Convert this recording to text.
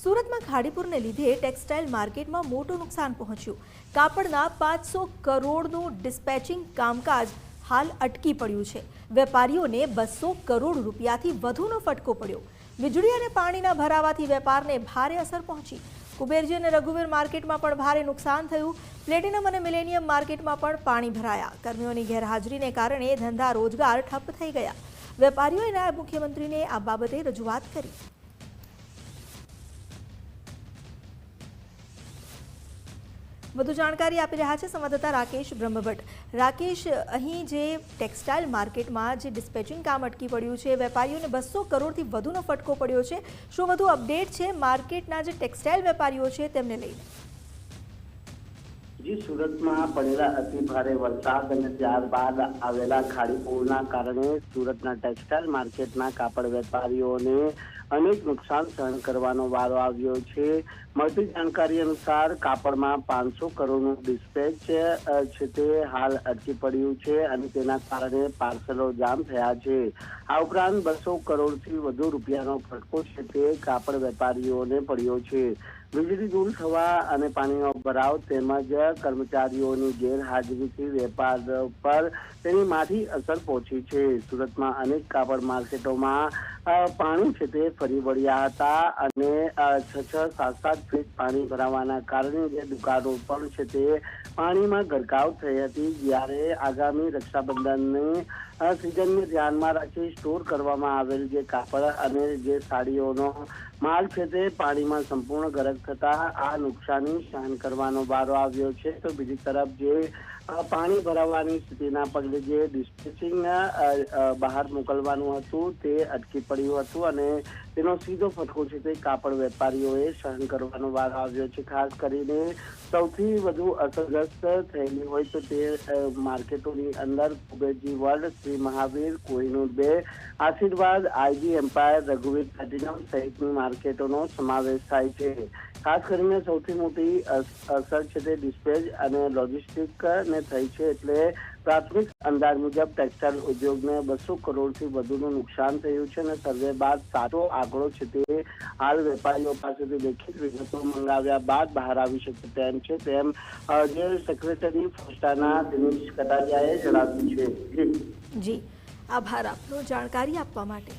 સુરતમાં ખાડીપુરને લીધે ટેક્સટાઇલ માર્કેટમાં મોટું નુકસાન પહોંચ્યું। કાપડના 500 કરોડનું ડિસ્પેચિંગ કામકાજ હાલ અટકી પડ્યું છે। વેપારીઓને 200 કરોડ રૂપિયાથી વધુનો ફટકો પડ્યો। વીજળી અને પાણીના ભરાવાથી વેપારને ભારે અસર પહોંચી। કુબેરજી અને રઘુવીર માર્કેટમાં પણ ભારે નુકસાન થયું। પ્લેટિનમ અને મિલેનિયમ માર્કેટમાં પણ પાણી ભરાયા। કર્મીઓની ગેરહાજરીને કારણે ધંધા રોજગાર ઠપ થઈ ગયા। વેપારીઓએ નાયબ મુખ્યમંત્રીને આ બાબતે રજૂઆત કરી। વધુ જાણકારી આપી રહ્યા છે સંવાદદાતા રાકેશ બ્રહ્મભટ્ટ। રાકેશ, અહીં જે ટેક્સટાઇલ માર્કેટમાં જે ડિસ્પેચિંગ કામ અટકી પડ્યું છે, વેપારીઓને 200 કરોડથી વધુનો ફટકો પડ્યો છે, શું વધુ અપડેટ છે માર્કેટના જે ટેક્સટાઇલ વેપારીઓ છે તેમને લઈને? જી, સુરતમાં પડેલા અતિ ભારે વરસાદ અને ત્યારબાદ આવેલા ખાડીપુરના કારણે સુરતના ટેક્સટાઇલ માર્કેટના કાપડ વેપારીઓને અનેક નુકસાન સહન કરવાનો વારો આવ્યો છે। મળતી જાણકારી અનુસાર કાપડમાં 500 કરોડનું ડિસ્પેચ છે તે હાલ અટકી પડ્યું છે અને તેના કારણે પાર્સલો જામ થયા છે। આ ઉપરાંત 200 કરોડથી વધુ રૂપિયાનો ફટકો છે તે કાપડ વેપારીઓને પડ્યો છે। વીજળી દૂર થવા અને પાણીનો ભરાવ તેમજ કર્મચારીઓની ગેરહાજરીથી વેપાર પર તેની માઠી અસર પહોંચી છે। સુરતમાં અનેક કાપડ માર્કેટોમાં પાણી છે તે ફરી વળ્યા હતા અને 6-7 ફીટ પાણી ભરાવાના કારણે જે દુકાનો પણ છે તે પાણીમાં ગરકાવ થઈ હતી। જ્યારે આગામી રક્ષાબંધનની સિઝનને ધ્યાનમાં રાખી સ્ટોર કરવામાં આવેલ જે કાપડ અને જે સાડીઓનો માલ છે તે પાણીમાં સંપૂર્ણ ગરક થતા આ નુકસાની સહન કરવાનો વારો આવ્યો છે। તો બીજી તરફ જે પાણી ભરાવાની સ્થિતિના પગલે જે ડિસ્પેચિંગ બહાર મોકલવાનું હતું તે અટકી પડ્યું હતું અને તેનો સીધો ફટકો છે તે કાપડ વેપારીઓએ સહન કરવાનો વારો આવ્યો છે। ખાસ કરીને સૌથી વધુ અસરગ્રસ્ત થયેલી હોય તો તે માર્કેટોની અંદર કુબેરજી વર્લ્ડ, શ્રી મહાવીર, કોહિનૂર 2, આશીર્વાદ, આઈજી એમ્પાયર, રઘુવીર પ્લેટિનમ સહિતની માર્કેટોનો સમાવેશ થાય છે। ખાસ કરીને સૌથી મોટી અસર છે તે ડિસ્પેચ અને લોજિસ્ટિક ને થઈ છે। એટલે પ્રાથમિક અંદાજ મુજબ ટેક્સટાઇલ ઉદ્યોગને 200 કરોડથી વધુનું નુકસાન થયું છે અને સર્વે બાદ સાચો આંકડો છે તે હાલ વેપારીઓ પાસેથી લેખિત વિગતો મંગાવ્યા બાદ બહાર આવી શકે તેમ છે, તેમ જે સેક્રેટરી ફોસ્ટાના દિનેશ કટારિયાએ જણાવ્યું છે। જી, આભાર આપનો જાણકારી આપવા માટે।